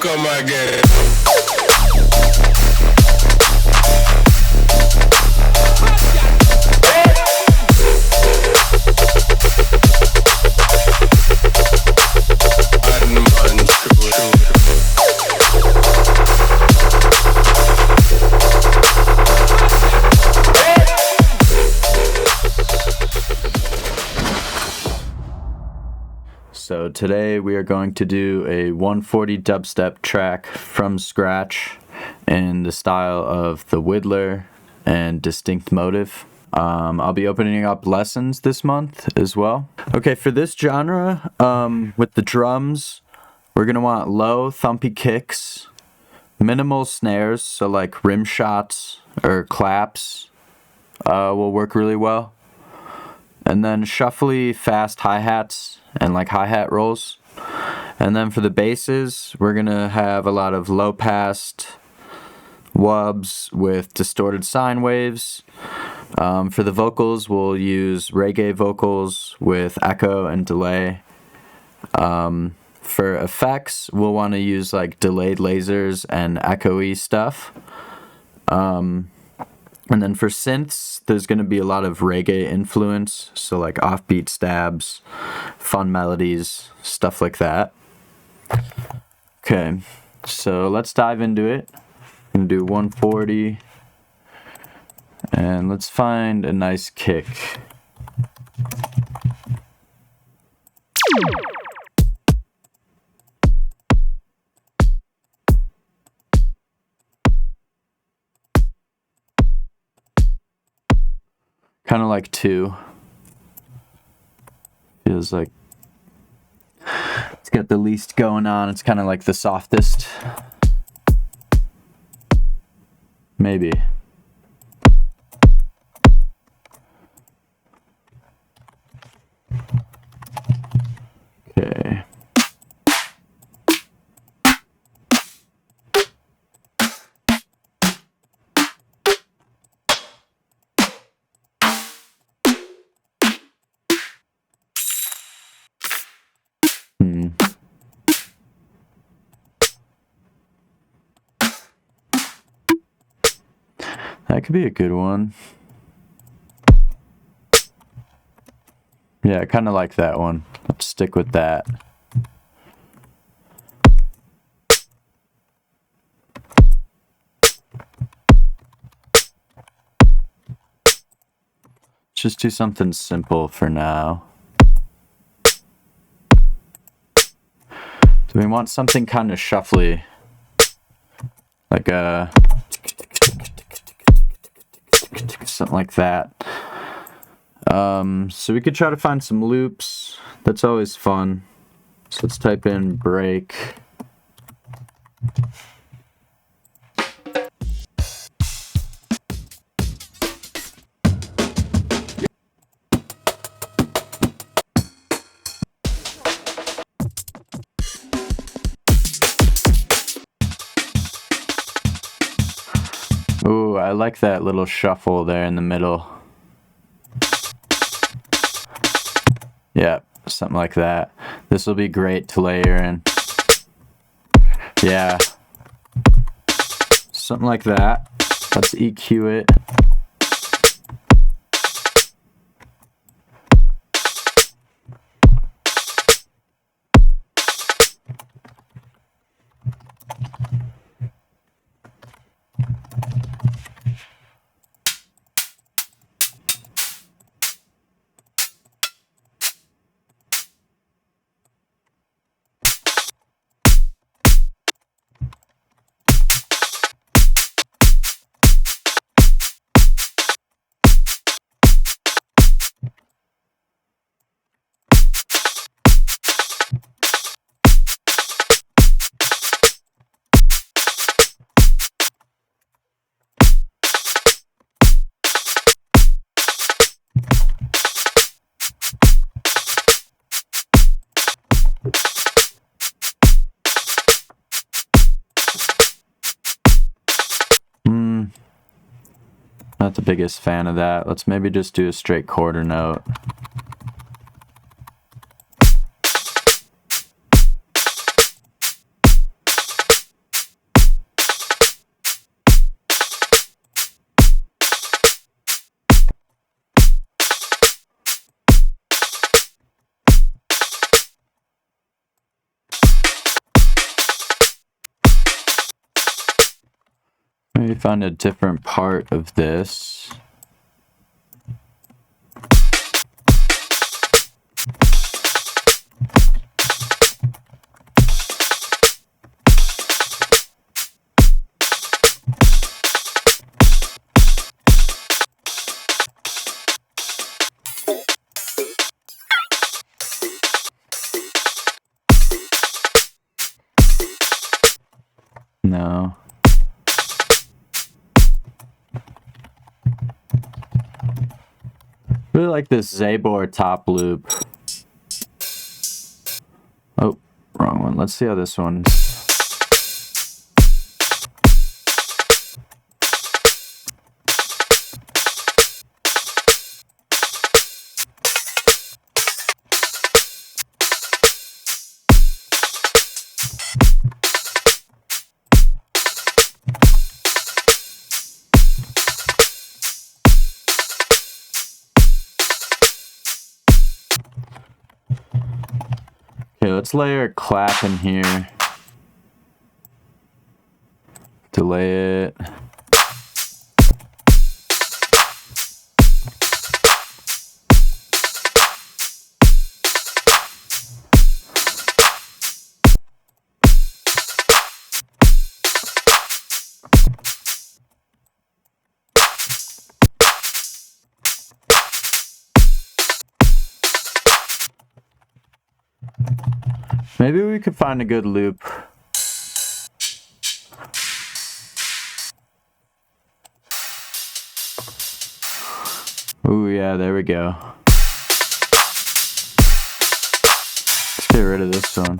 come again. So today we are going to do a 140 dubstep track from scratch in the style of the Widdler and Distinct Motive. I'll be opening up lessons this month as well. Okay, for this genre, with the drums, we're going to want low, thumpy kicks, minimal snares, so like rim shots or claps will work really well. And then shuffly, fast hi-hats and like hi-hat rolls. And then for the basses, we're going to have a lot of low-passed wubs with distorted sine waves. For the vocals, we'll use reggae vocals with echo and delay. For effects, we'll want to use like delayed lasers and echoey stuff. And then for synths, there's going to be a lot of reggae influence, so like offbeat stabs, fun melodies, stuff like that. Okay, so let's dive into it. I'm going to do 140, and let's find a nice kick. Kind of like 2. Feels like it's got the least going on. It's kind of like the softest. Maybe. Okay. That could be a good one. Yeah, I kind of like that one. Let's stick with that. Just do something simple for now. Do we want something kind of shuffly? Like a... something like that. So we could try to find some loops. That's always fun. So let's type in break. Ooh, I like that little shuffle there in the middle. Yeah, something like that. This will be great to layer in. Yeah. Something like that. Let's EQ it. Not the biggest fan of that. Let's maybe just do a straight quarter note. Maybe find a different part of this. No. Really like this Zabor top loop. Oh, wrong one. Let's see how this one's. Okay, let's layer a clap in here. Delay it. Maybe we could find a good loop. Ooh, yeah, there we go. Let's get rid of this one.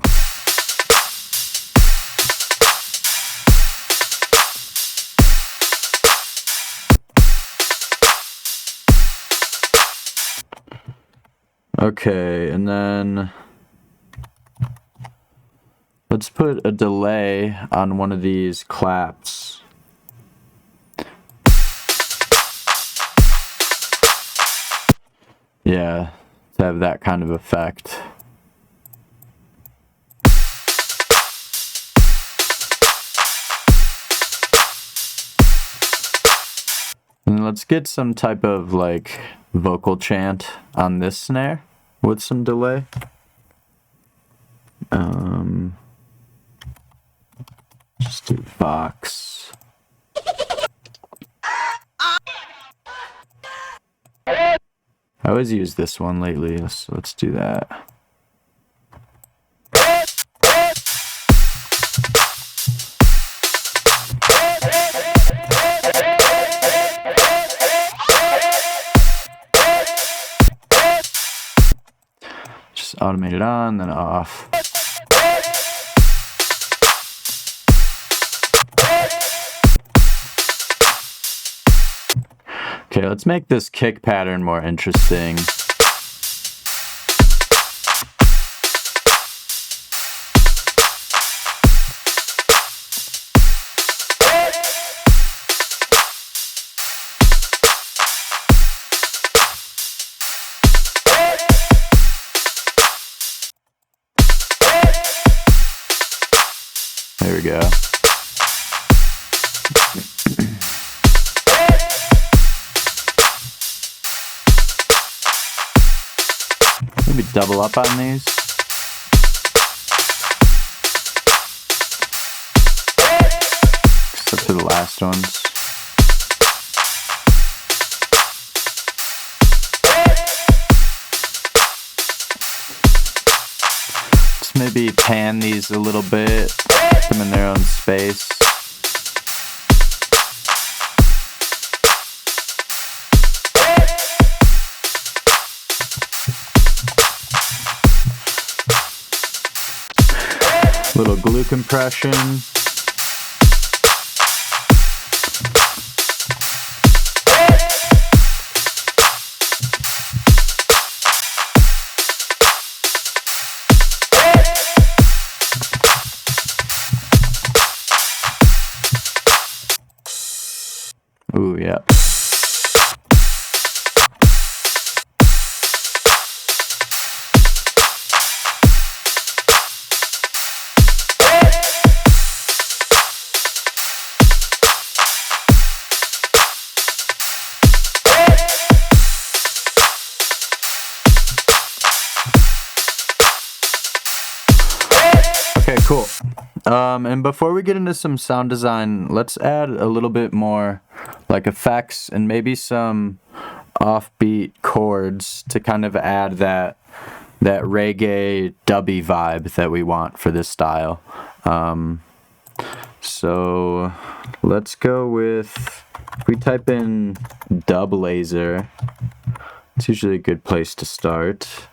Okay, and then let's put a delay on one of these claps. Yeah, to have that kind of effect. And let's get some type of like vocal chant on this snare with some delay. Just do Vox. I always use this one lately, so let's do that. Just automate it on, then off. Okay, let's make this kick pattern more interesting. There we go. Maybe double up on these. Except for the last ones. Just maybe pan these a little bit, put them in their own space. Little glue compression. Ooh, yeah. And before we get into some sound design, let's add a little bit more like effects and maybe some offbeat chords to kind of add that reggae dubby vibe that we want for this style. So let's go with, if we type in dub laser, it's usually a good place to start.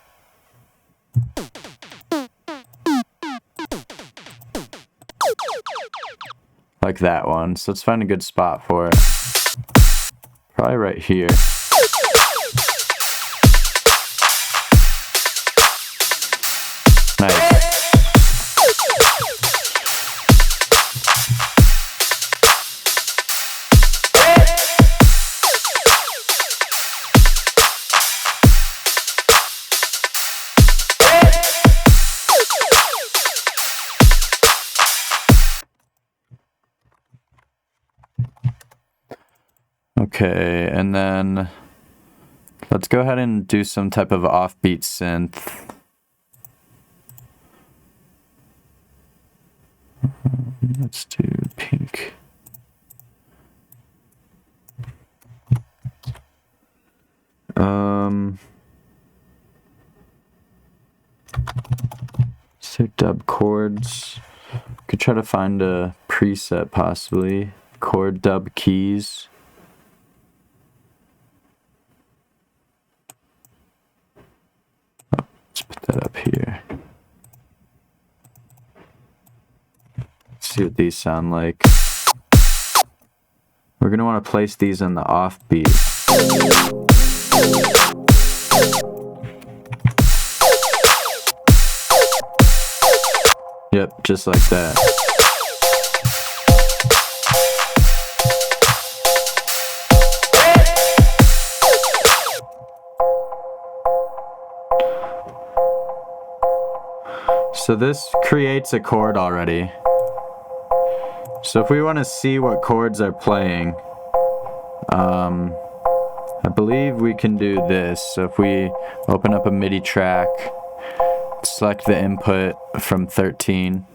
Like that one. So let's find a good spot for it. Probably right here. Nice. Okay, and then let's go ahead and do some type of offbeat synth. Let's do pink. So dub chords. Could try to find a preset possibly. Chord dub keys. Let's put that up here. See what these sound like. We're going to want to place these on the offbeat. Yep, just like that. So this creates a chord already. So if we want to see what chords are playing, I believe we can do this. So if we open up a MIDI track, select the input from 13,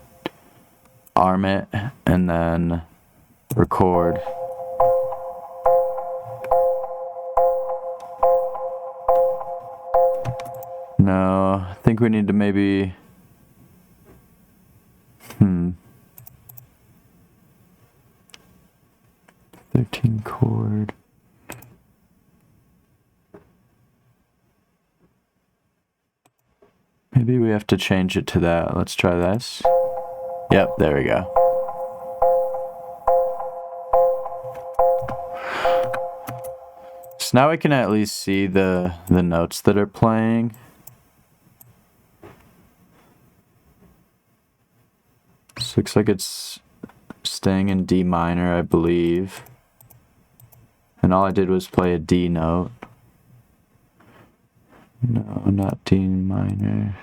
arm it, and then record. No, I think we need to maybe... 13 chord. Maybe we have to change it to that. Let's try this. Yep, there we go. So now we can at least see the notes that are playing. This looks like it's staying in D minor, I believe. And all I did was play a D note. No, not D minor.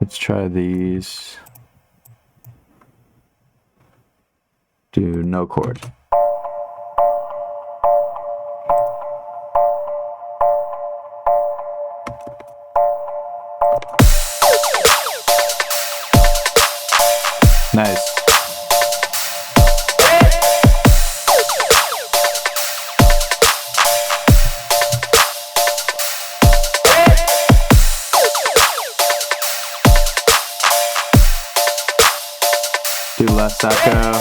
Let's try these. Do no chord. Nice. Do less echo.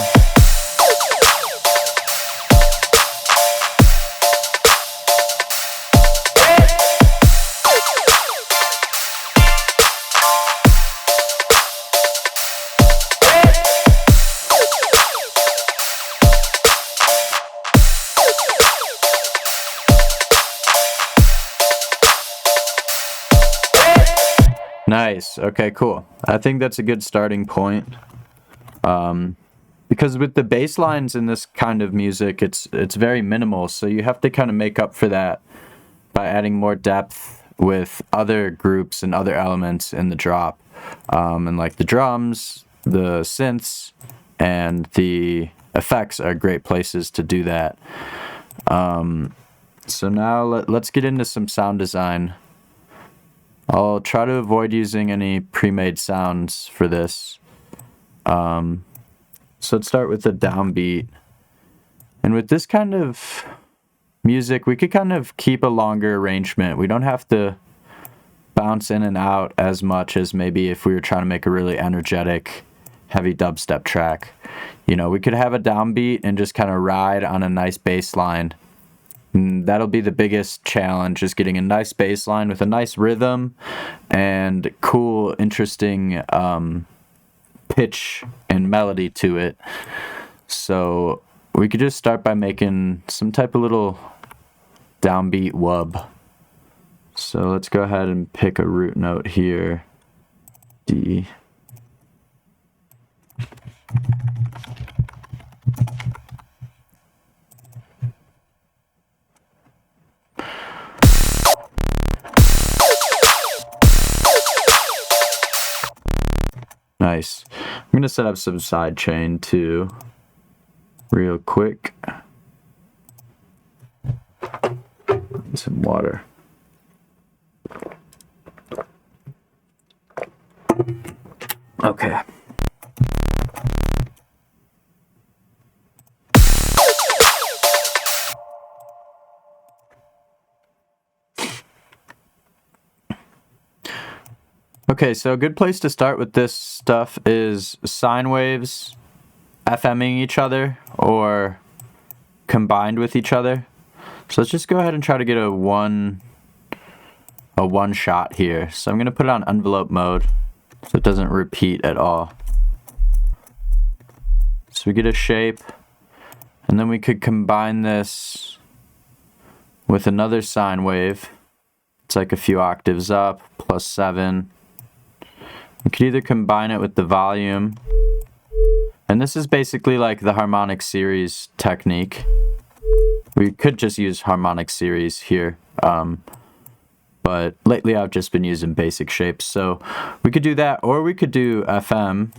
Nice. Okay, cool. I think that's a good starting point. Because with the bass lines in this kind of music, it's very minimal, so you have to kind of make up for that by adding more depth with other groups and other elements in the drop. And like the drums, the synths and the effects are great places to do that. So now let's get into some sound design. I'll try to avoid using any pre-made sounds for this. So let's start with the downbeat. And with this kind of music, we could kind of keep a longer arrangement. We don't have to bounce in and out as much as maybe if we were trying to make a really energetic, heavy dubstep track. You know, we could have a downbeat and just kind of ride on a nice bass line. And that'll be the biggest challenge, is getting a nice bass line with a nice rhythm and cool, interesting pitch and melody to it. So we could just start by making some type of little downbeat wub. So let's go ahead and pick a root note here, D. Nice. I'm going to set up some sidechain too, real quick. Some water. Okay. Okay, so a good place to start with this stuff is sine waves FMing each other or combined with each other. So let's just go ahead and try to get a one shot here. So I'm going to put it on envelope mode so it doesn't repeat at all. So we get a shape, and then we could combine this with another sine wave. It's like a few octaves up, +7. We could either combine it with the volume, and this is basically like the harmonic series technique. We could just use harmonic series here, but lately I've just been using basic shapes. So we could do that, or we could do FM,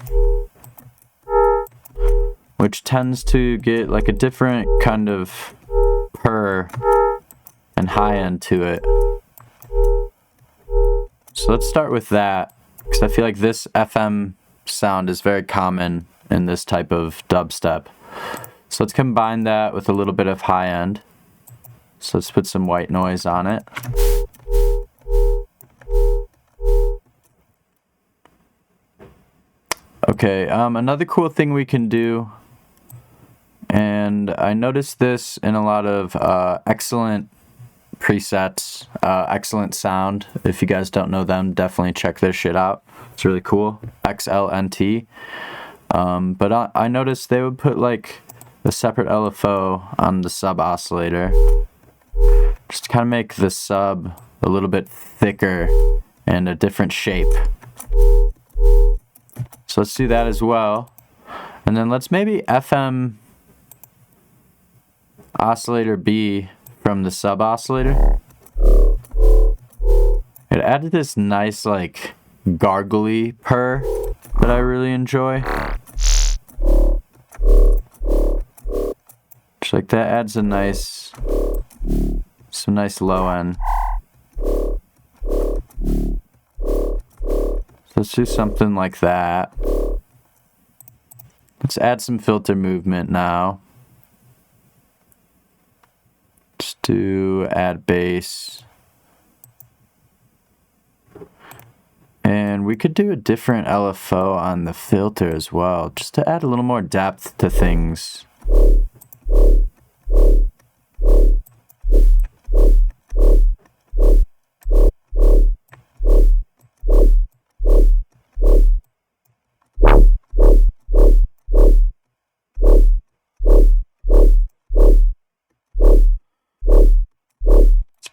which tends to get like a different kind of purr and high end to it. So let's start with that, because I feel like this FM sound is very common in this type of dubstep. So let's combine that with a little bit of high end. So let's put some white noise on it. Okay, another cool thing we can do, and I noticed this in a lot of excellent presets, Excellent Sound. If you guys don't know them, definitely check their shit out. It's really cool. XLNT. But I noticed they would put like a separate LFO on the sub oscillator, just to kind of make the sub a little bit thicker and a different shape. So let's do that as well. And then let's maybe FM oscillator B from the sub oscillator. It added this nice like gargly purr that I really enjoy. Just like that adds some nice low end. So let's do something like that. Let's add some filter movement now. Just do add bass. And we could do a different LFO on the filter as well, just to add a little more depth to things.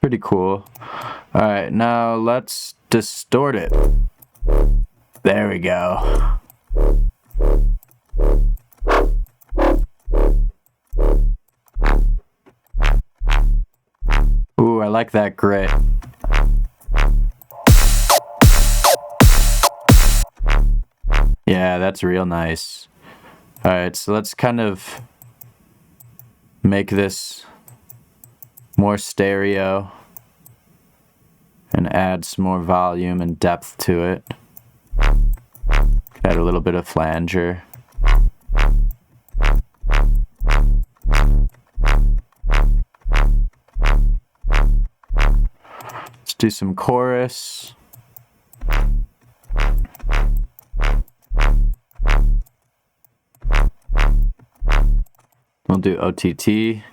Pretty cool. All right, now let's distort it. There we go. Ooh, I like that grit. Yeah, that's real nice. All right, so let's kind of make this more stereo and add some more volume and depth to it. Add a little bit of flanger. Let's do some chorus. We'll do OTT.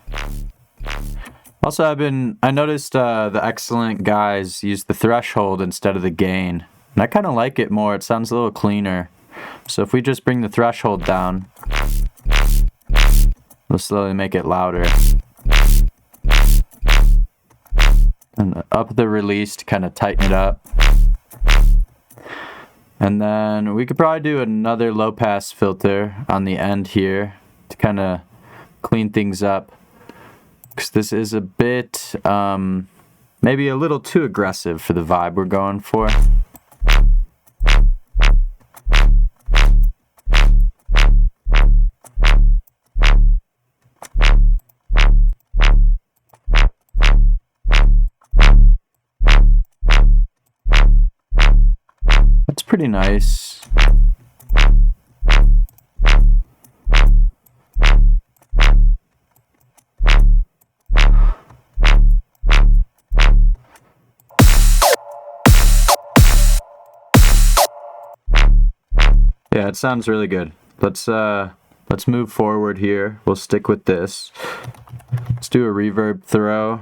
Also, I noticed the excellent guys use the threshold instead of the gain. And I kind of like it more. It sounds a little cleaner. So if we just bring the threshold down, we'll slowly make it louder. And up the release to kind of tighten it up. And then we could probably do another low pass filter on the end here to kind of clean things up. Because this is a bit, maybe a little too aggressive for the vibe we're going for. That's pretty nice. Yeah, it sounds really good. Let's move forward here. We'll stick with this. Let's do a reverb throw.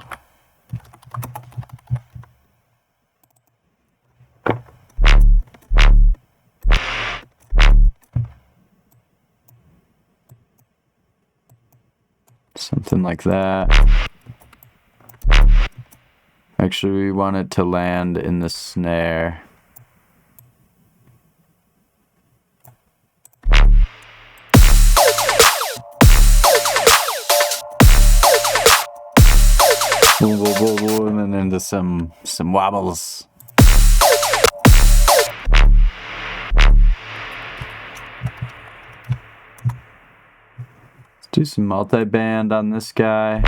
Something like that. Actually, we want it to land in the snare. And then into some wobbles. Let's do some multi-band on this guy.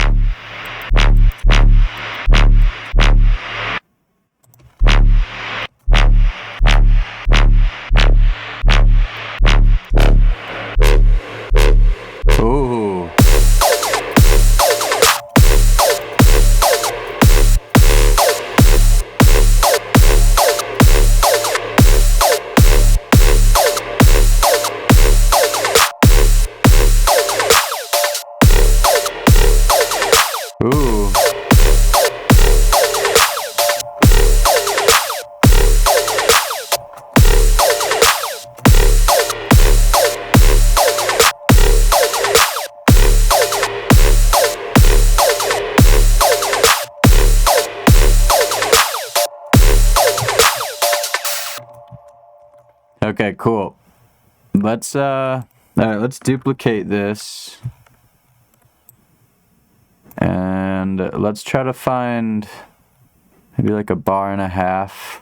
Ooh. Ooh. Okay, cool. Let's all right, let's duplicate this. And let's try to find maybe like a bar and a half.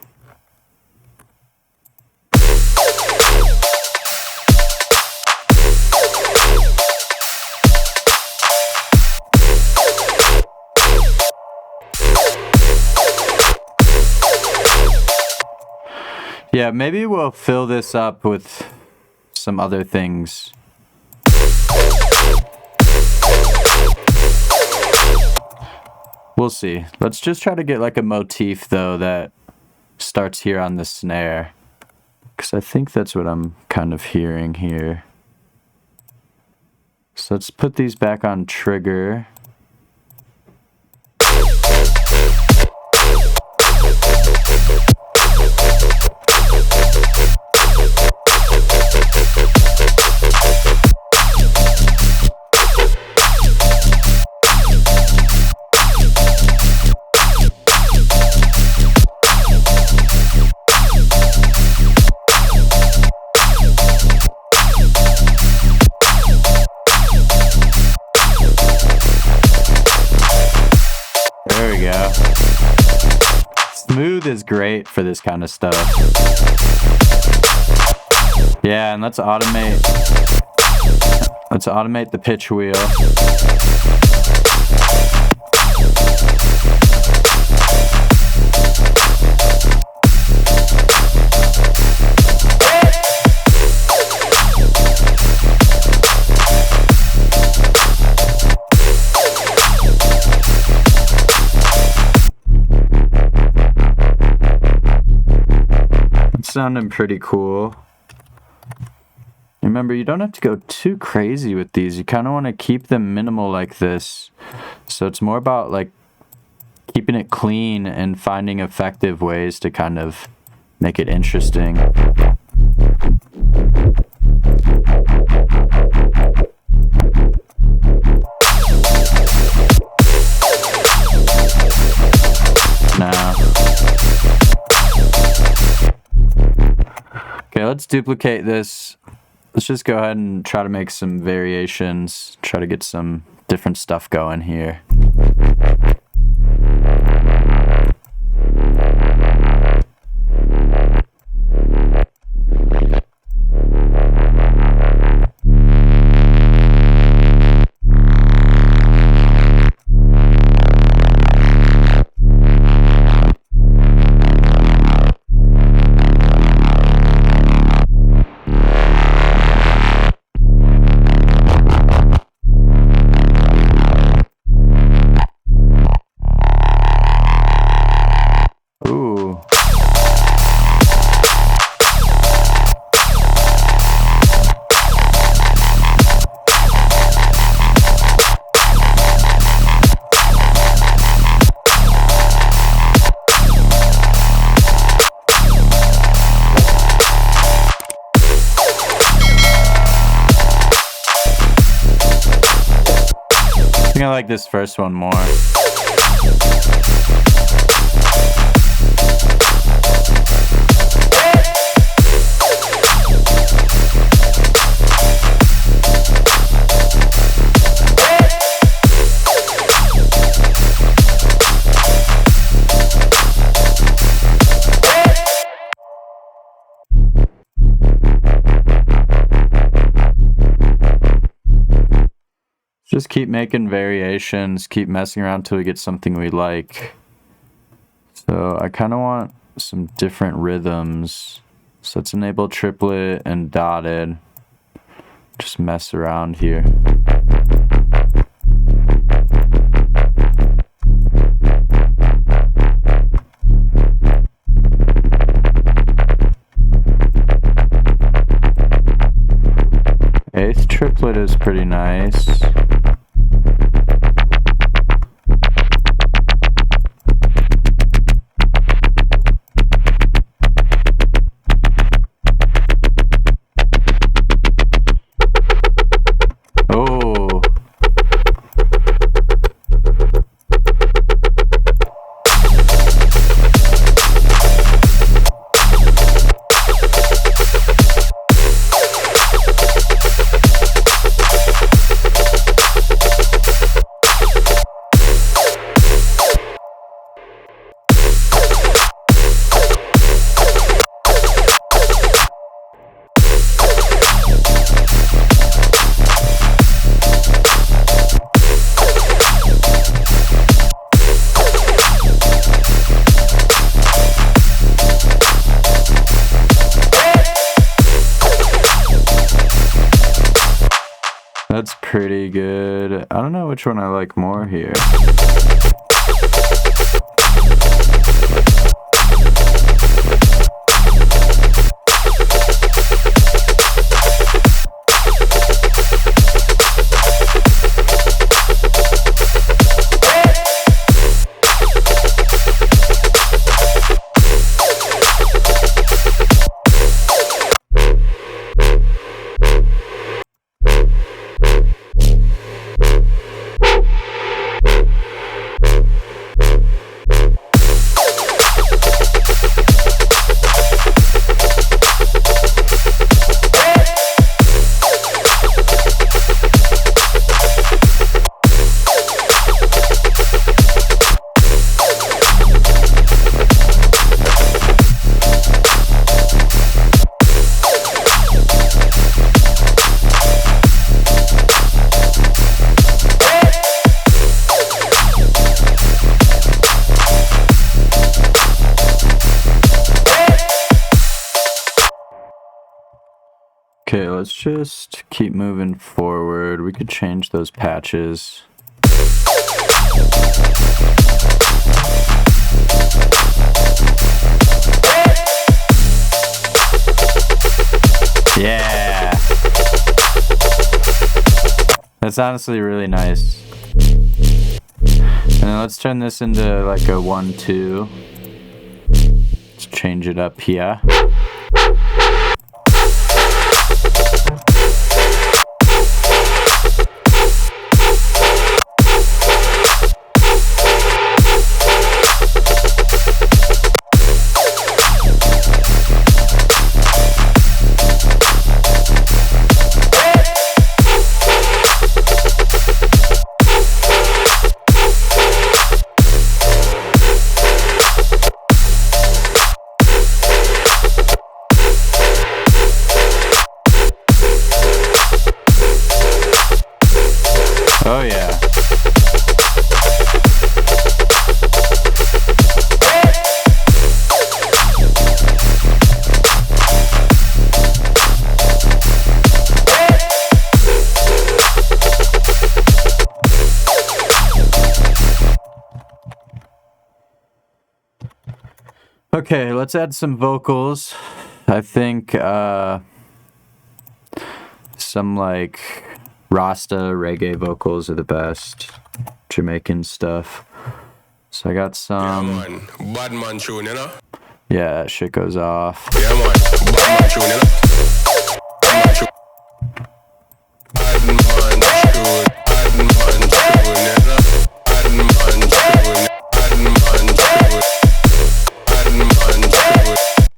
Yeah, maybe we'll fill this up with some other things. We'll see. Let's just try to get like a motif though that starts here on the snare. Because I think that's what I'm kind of hearing here. So let's put these back on trigger. There we go. Smooth is great for this kind of stuff. Yeah. Yeah, and let's automate the pitch wheel. It's sounding pretty cool. Remember, you don't have to go too crazy with these. You kind of want to keep them minimal like this. So it's more about like keeping it clean and finding effective ways to kind of make it interesting. Now, okay, let's duplicate this. Let's just go ahead and try to make some variations, try to get some different stuff going here. Ooh. I think I like this first one more. Just keep making variations, keep messing around till we get something we like. So I kind of want some different rhythms. So let's enable triplet and dotted. Just mess around here. Eighth triplet is pretty nice. Oh. That's pretty good. I don't know which one I like more here. let's just keep moving forward. We could change those patches. Yeah! That's honestly really nice. And then let's turn this into like a 1-2. Let's change it up here. Oh yeah. Okay, let's add some vocals. I think some like Rasta reggae vocals are the best. Jamaican stuff. So I got some. Yeah, man. Bad man tune, you know? Yeah, that shit goes off. Yeah, man. Bad man tune, you know? Bad man tune. Bad man tune, you know? Bad man tune. Bad man tune. Bad man tune.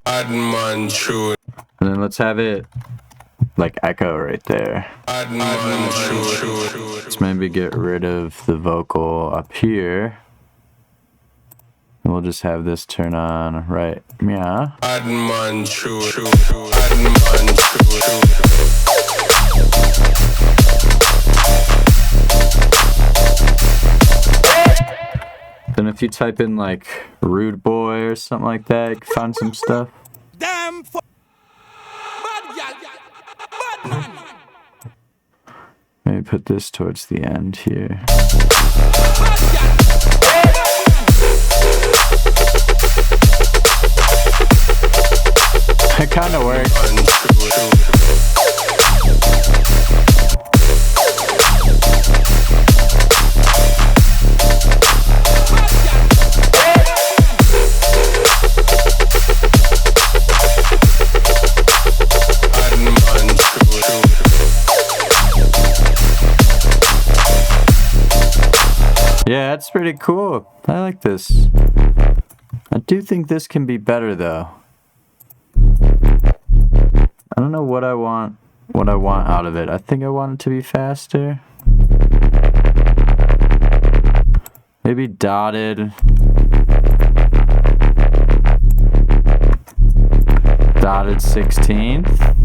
Bad man tune. And then let's have it like echo right there. Bad man tune. Let's maybe get rid of the vocal up here. And we'll just have this turn on right. Yeah. Bad man tune. Bad man tune. Then if you type in like rude boy or something like that, you can find some stuff. Damn bad gal, bad man. Maybe put this towards the end here. It kind of works. Yeah, that's pretty cool. I like this. I do think this can be better though. I don't know what I want out of it. I think I want it to be faster. Maybe dotted 16th.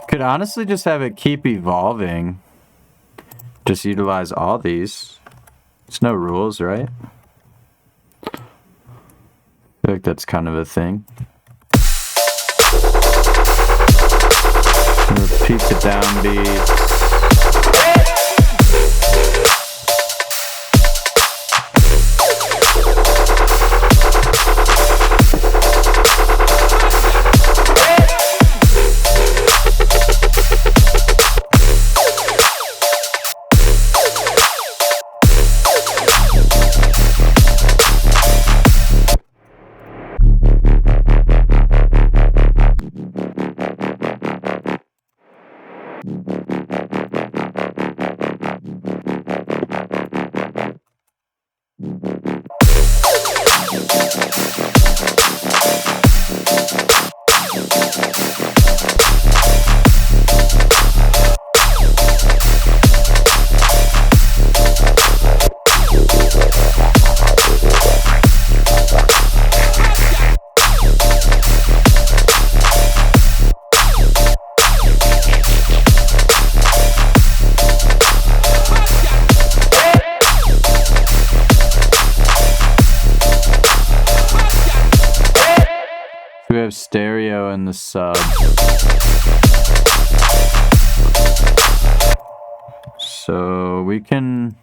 Could honestly just have it keep evolving. Just utilize all these. There's no rules, right? I feel like that's kind of a thing. Repeat the downbeats. stereo in the sub. So we can.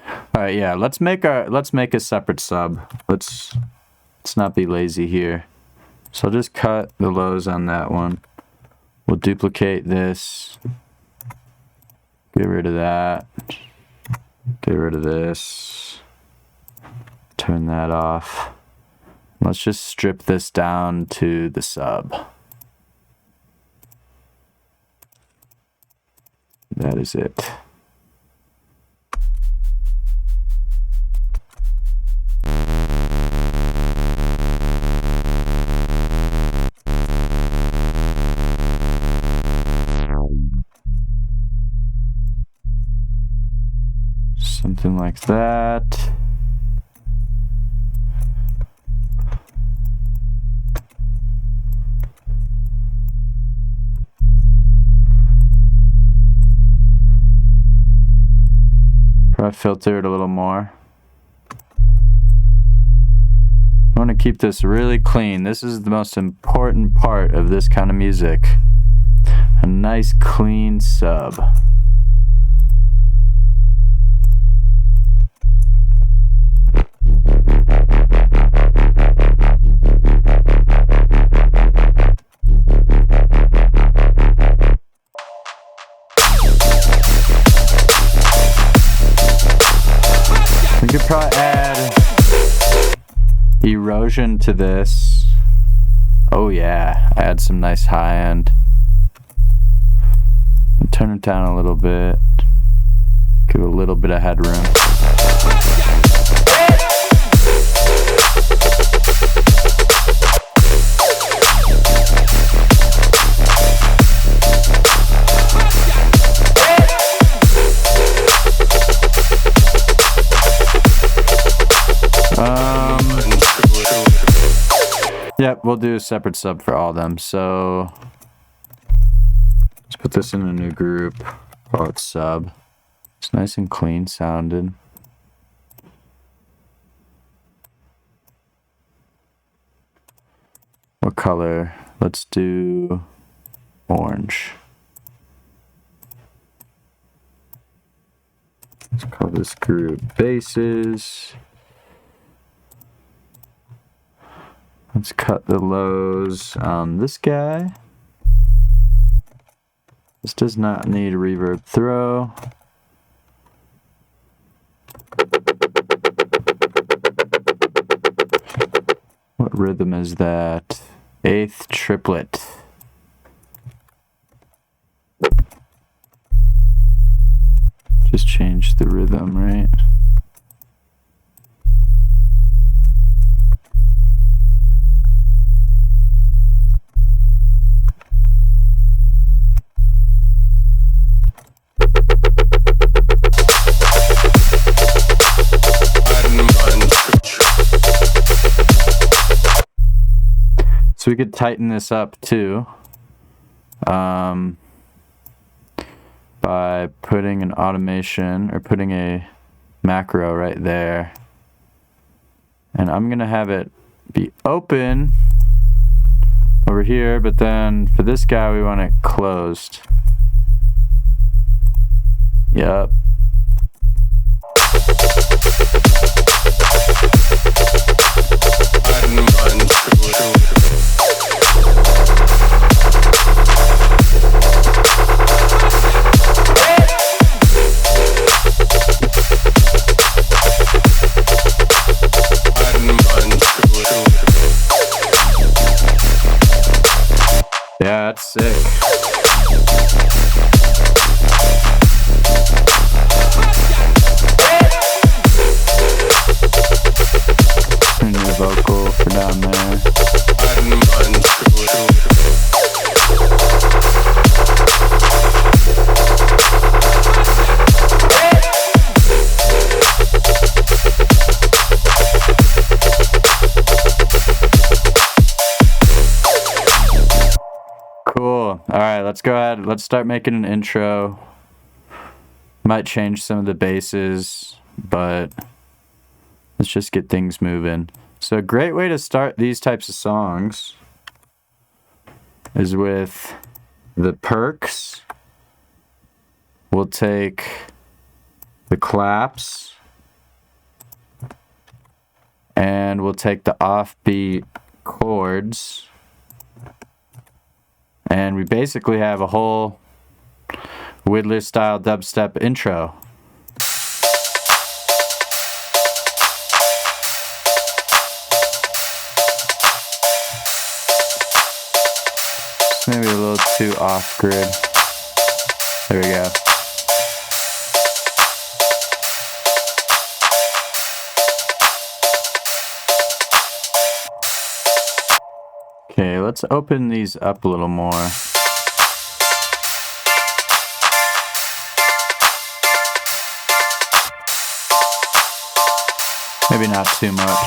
All right, yeah. Let's make a separate sub. Let's not be lazy here. So I'll just cut the lows on that one. We'll duplicate this. Get rid of that. Get rid of this. Turn that off. Let's just strip this down to the sub. That is it. Something like that. Probably filter it a little more. I want to keep this really clean. This is the most important part of this kind of music. A nice clean sub. We could probably add erosion to this. Oh yeah, add some nice high end. And turn it down a little bit. Give it a little bit of headroom. Yep, we'll do a separate sub for all of them. So let's put this in a new group. Call it sub. It's nice and clean sounding. What color? Let's do orange. Let's call this group basses. Let's cut the lows on this guy. This does not need a reverb throw. What rhythm is that? Eighth triplet. Just change the rhythm, right? So we could tighten this up too by putting an automation or putting a macro right there. And I'm gonna have it be open over here, but then for this guy we want it closed. Yep. Yeah, that's sick. Turn the vocal for down there. Cool. All right, let's go ahead. Let's start making an intro. Might change some of the basses, but let's just get things moving. So a great way to start these types of songs is with the perks. We'll take the claps and we'll take the offbeat chords, and we basically have a whole Widdler style dubstep intro. Maybe a little too off grid. There we go. Okay, let's open these up a little more. Maybe not too much.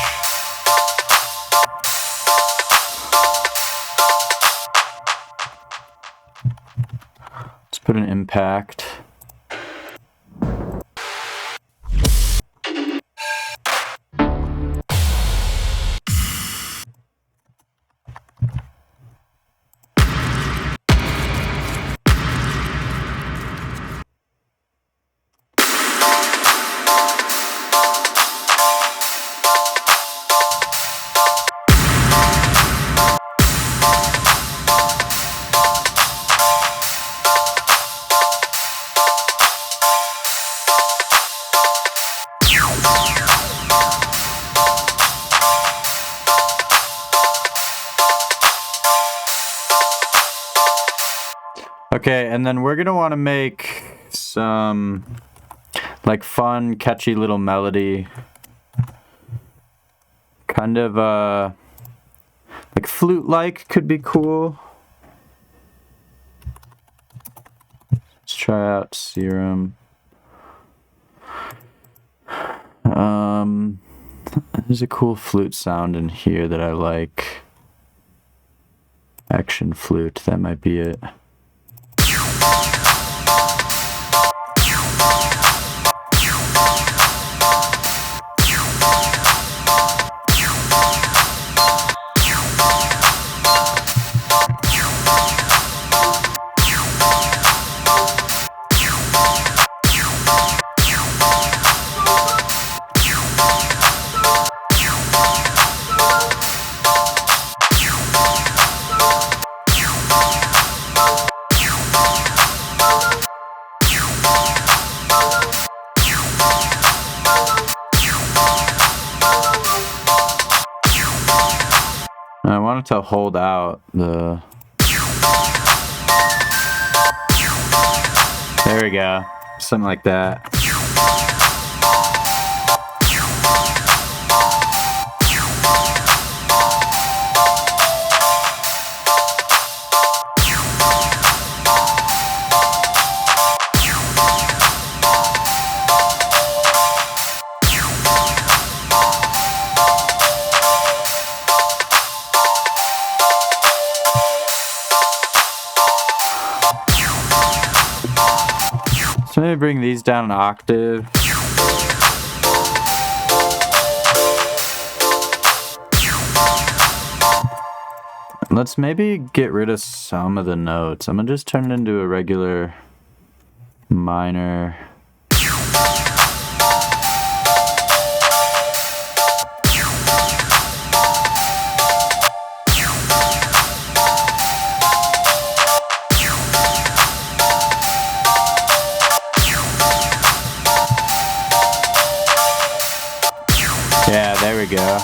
Let's put an impact. Okay, and then we're gonna want to make some like fun, catchy little melody. Kind of like flute-like could be cool. Let's try out Serum. There's a cool flute sound in here that I like. Action flute, that might be it. I wanted to hold out the... There we go. Something like that. So maybe bring these down an octave. Let's maybe get rid of some of the notes. I'm gonna just turn it into a regular minor. Yeah, there we go.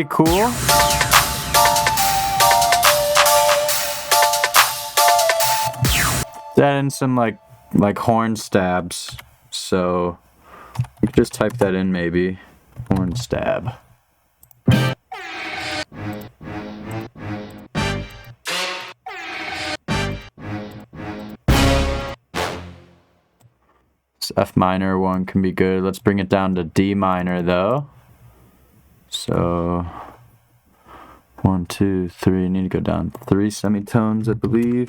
pretty cool. Add in some like horn stabs. So you could just type that in maybe. Horn stab. This F minor one can be good. Let's bring it down to D minor though. So 1, 2, 3. Need to go down 3 semitones, I believe.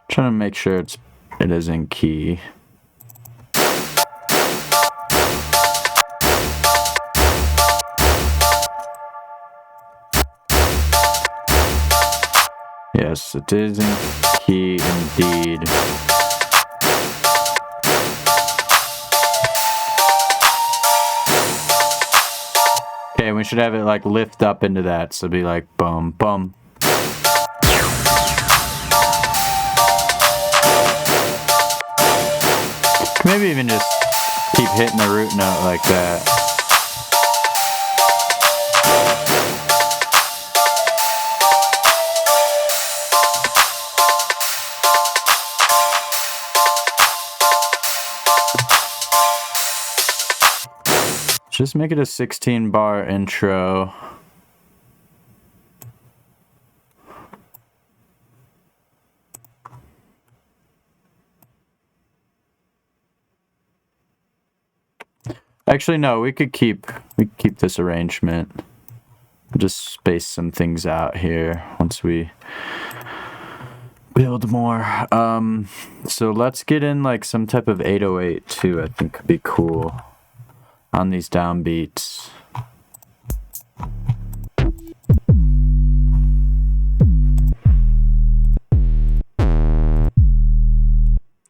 Trying to make sure it is in key. Yes, it is in key indeed. Okay, we should have it like lift up into that, so it'd be like bum bum. Maybe even just keep hitting the root note like that. Just make it a 16 bar intro. Actually, no, we could keep this arrangement. Just space some things out here once we build more. So let's get in like some type of 808 too. I think could be cool on these downbeats.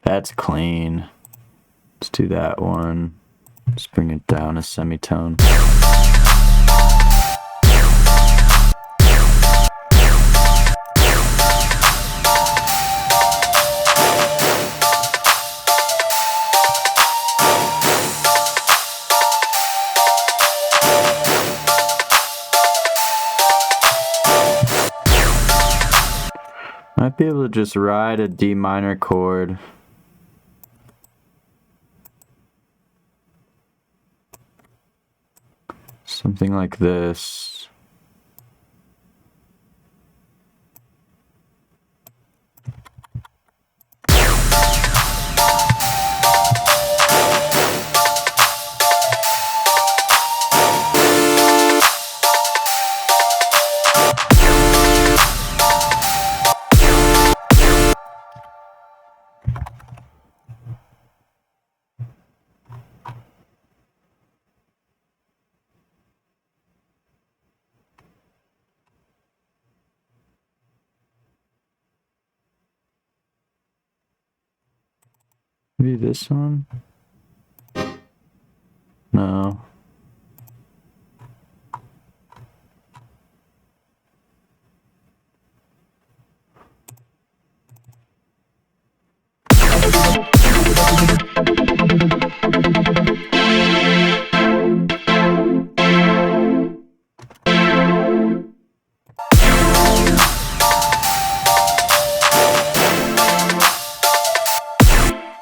That's clean. Let's do that one. Just bring it down a semitone. Might be able to just ride a D minor chord. Something like this. Maybe this one? No.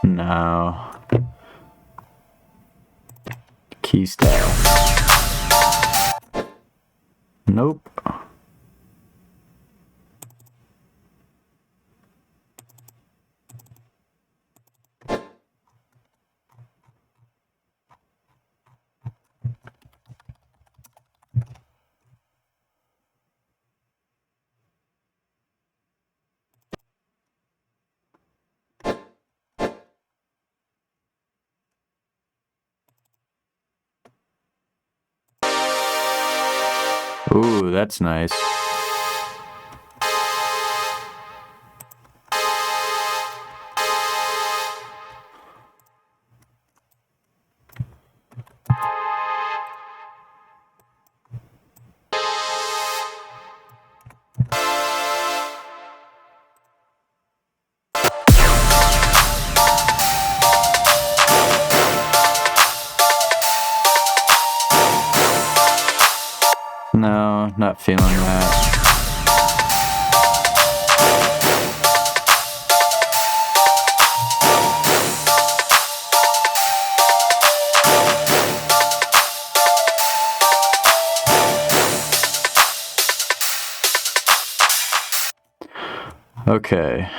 No. Key style. Nope. Ooh, that's nice. No, not feeling that. Okay,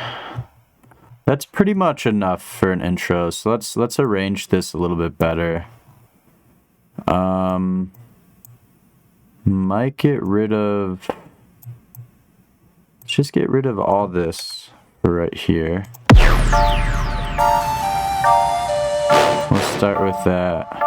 that's pretty much enough for an intro. So let's arrange this a little bit better. Might get rid of. Let's just get rid of all this for right here. We'll start with that.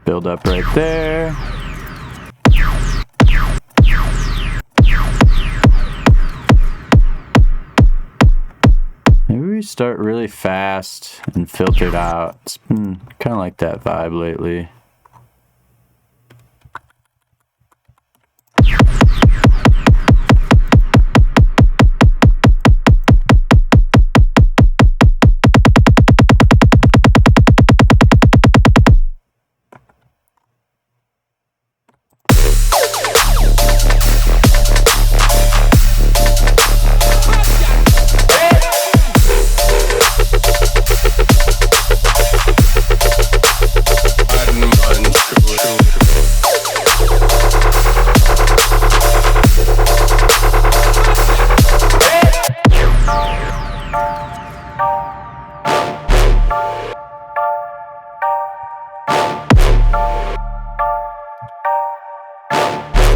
Build up right there. Maybe we start really fast and filter it out. It's been kind of like that vibe lately.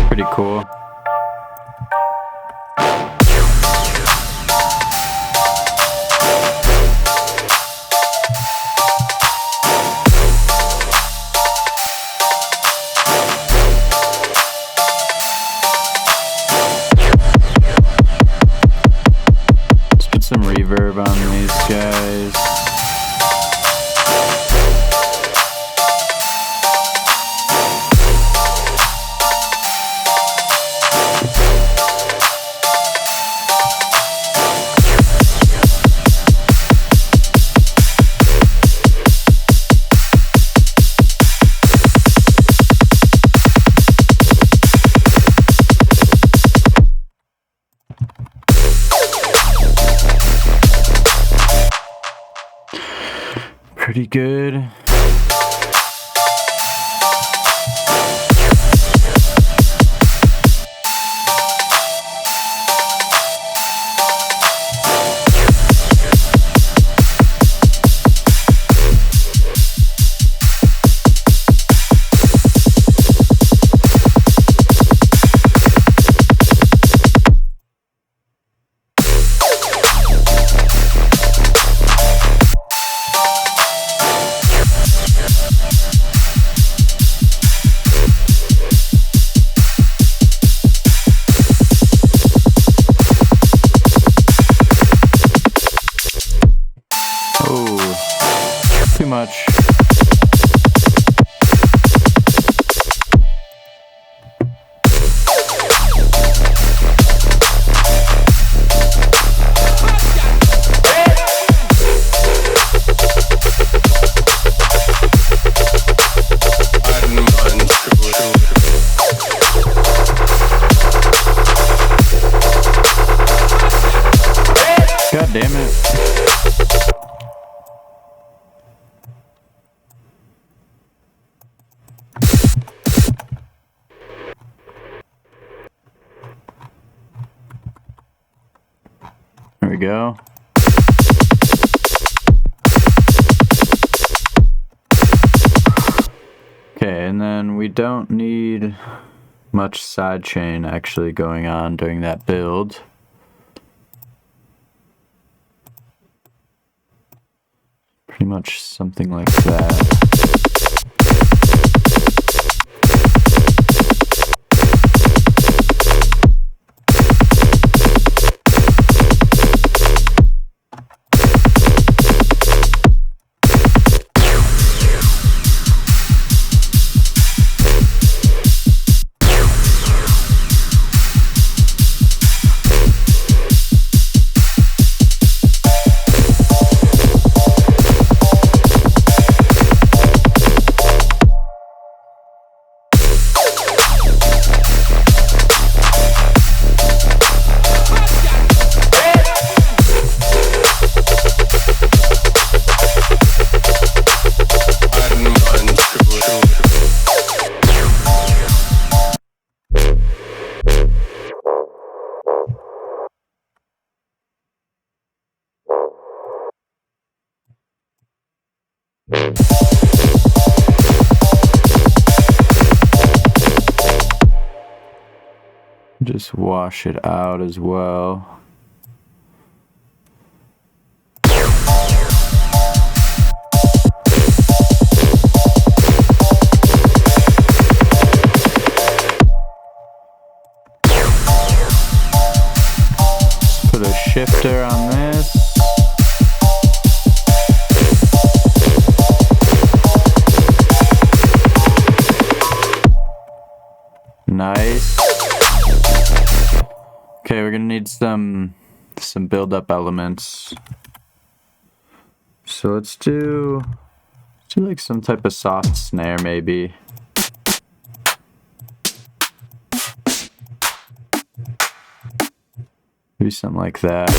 Pretty cool. Let's put some reverb on these guys. Pretty good. Too much. God damn it. There we go. Okay, and then we don't need much sidechain actually going on during that build. Pretty much something like that. wash it out as well. Put a shifter on this. Nice. Okay, we're gonna need some build-up elements. So let's do like some type of soft snare maybe. Maybe something like that.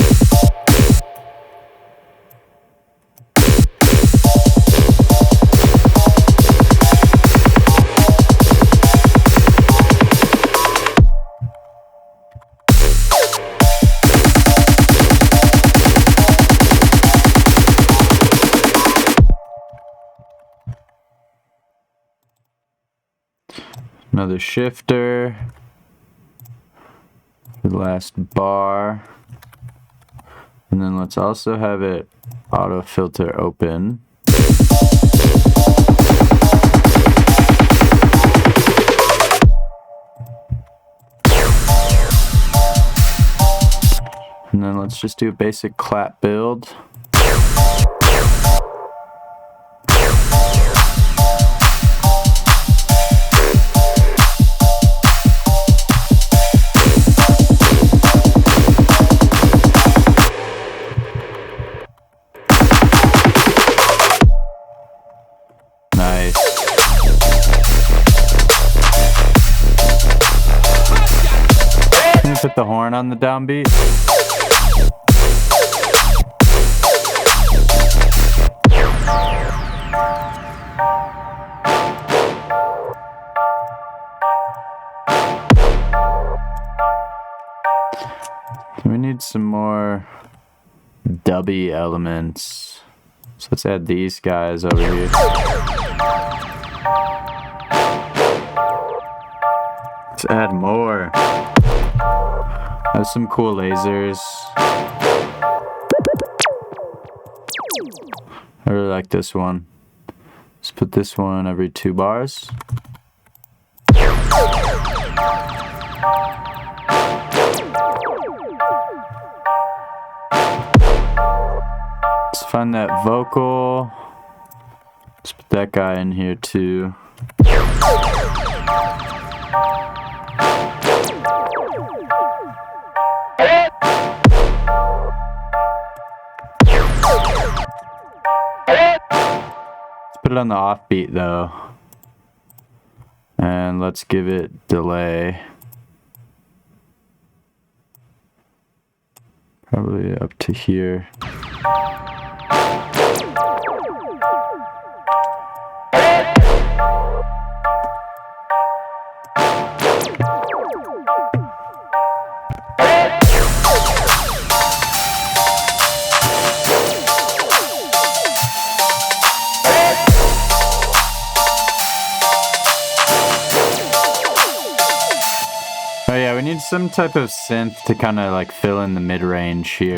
Another shifter. The last bar. And then let's also have it auto filter open. And then let's just do a basic clap build. Put the horn on the downbeat. We need some more dubby elements. So let's add these guys over here. Let's add more. Have some cool lasers. I really like this one. Let's put this one every 2 bars. Let's find that vocal. Let's put that guy in here too. Put it on the offbeat though, and let's give it delay, probably up to here. Oh yeah, we need some type of synth to kind of like fill in the mid-range here. You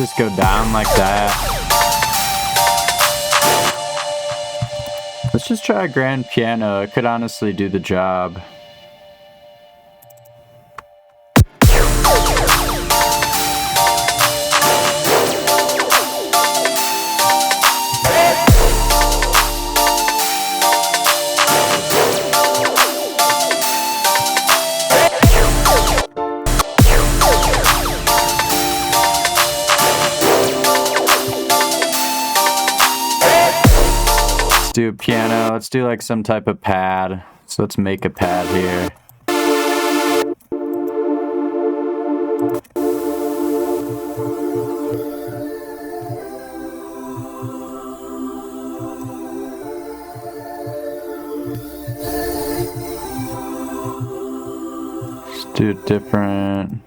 just go down like that. Let's just try a grand piano. It could honestly do the job. Do a piano. Let's do like some type of pad. So let's make a pad here. Let's do do it different.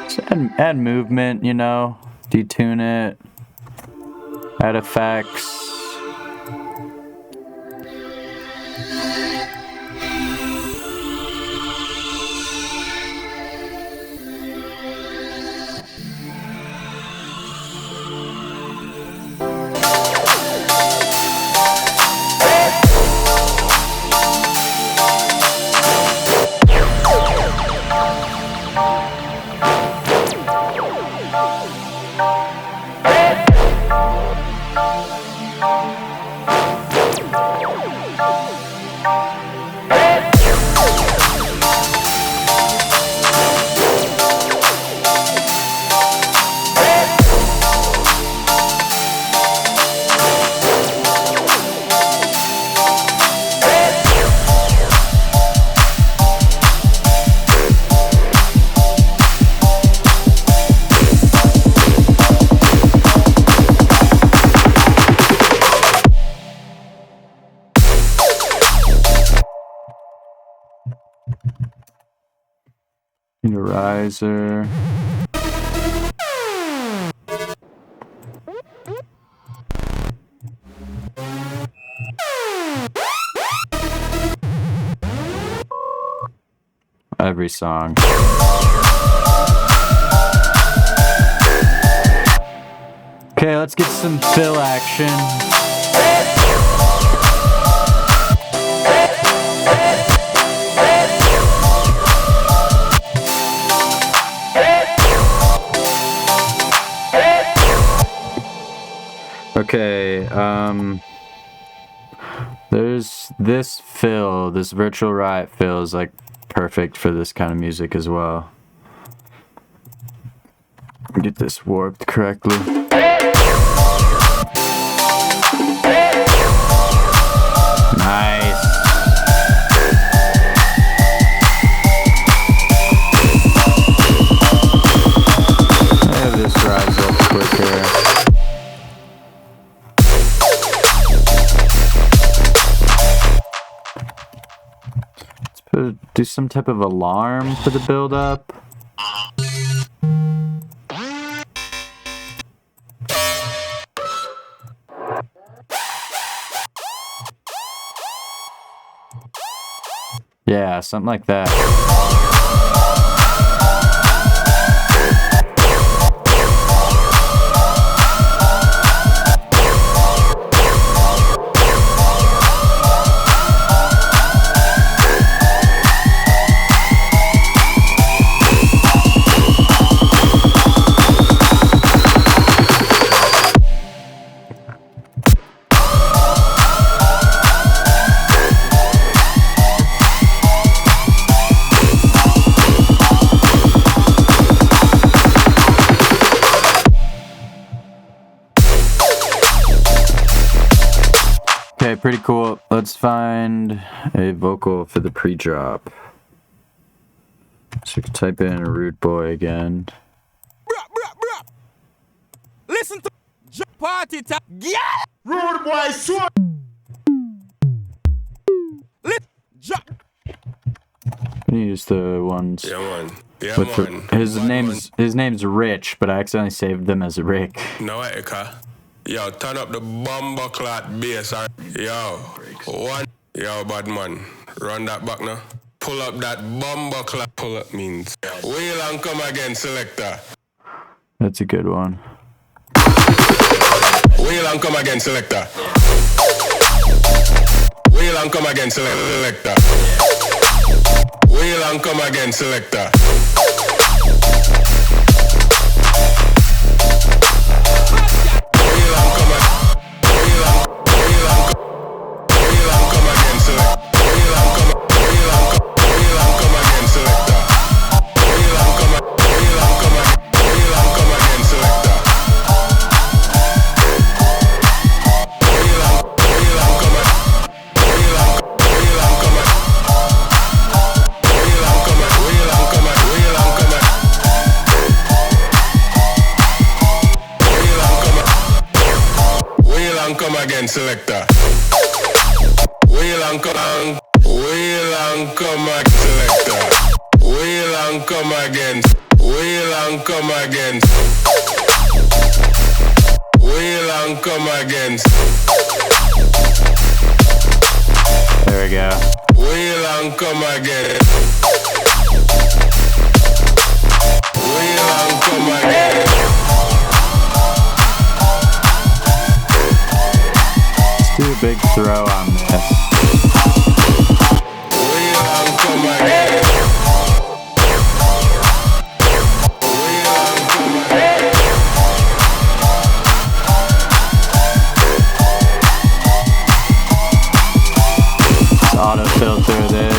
Just add movement, you know, detune it, add effects. Need a riser. Every song. Okay, let's get some fill action. Okay, there's this fill, this virtual riot fill is like perfect for this kind of music as well. Get this warped correctly. Nice. I have this rise up quicker. Do some type of alarm for the build up. Yeah, something like that. Okay, pretty cool. Let's find a vocal for the pre-drop. So you can type in a rude boy again. Bruh. Listen to party time. Yeah! Rude boy, so Use the ones Yeah, man. Yeah, with man. his name's Rich, but I accidentally saved them as Rick. Noetika. Yo, turn up the bomber clot bass. Yo, one. Yo, bad man. Run that back now. Pull up that bomber clot. Pull up means. Wheel and come again, selector. That's a good one. Wheel and come again, selector. Wheel and come again, selector. Wheel and come again, selector. come again, selector. Wheel and come, wheel and come again, selector. Wheel and come again, wheel and come again. Wheel and come again. There we go. Wheel and come again. Wheel and come again. Let's do a big throw on this. Wheel and come again. Wheel and come again. Let's auto filter this.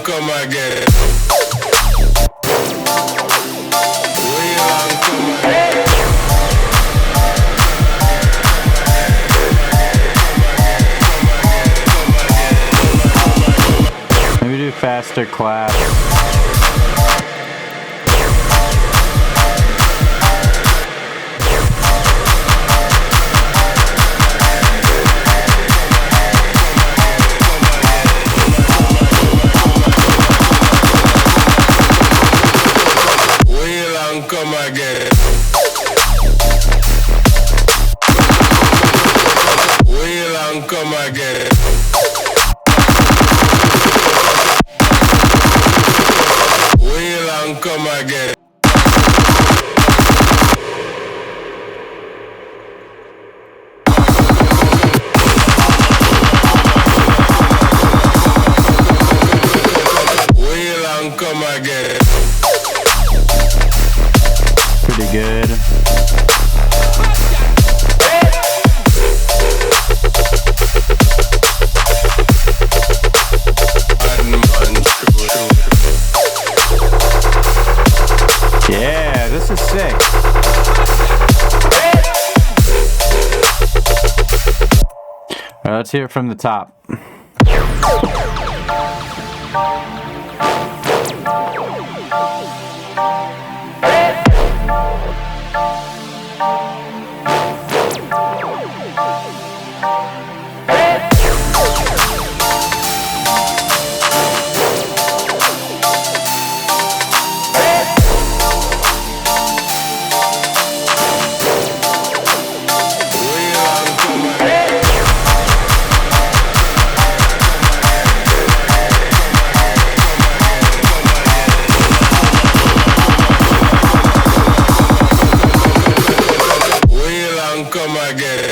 Come again. Wheel and come again. Maybe do faster clap. Come again. Wheel and come again. Wheel and come again. Wheel and come again. Pretty good. Yeah, this is sick. All right, let's hear it from the top. Come again.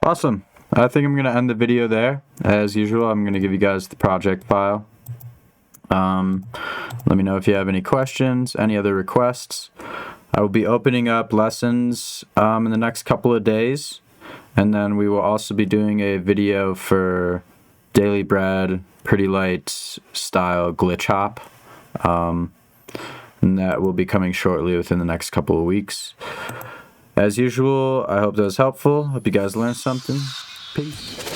Awesome. I think I'm going to end the video there. As usual, I'm going to give you guys the project file. Let me know if you have any questions, any other requests. I will be opening up lessons in the next couple of days. And then we will also be doing a video for Daily Bread, Pretty Light style glitch hop. And that will be coming shortly within the next couple of weeks. As usual, I hope that was helpful. Hope you guys learned something. Peace.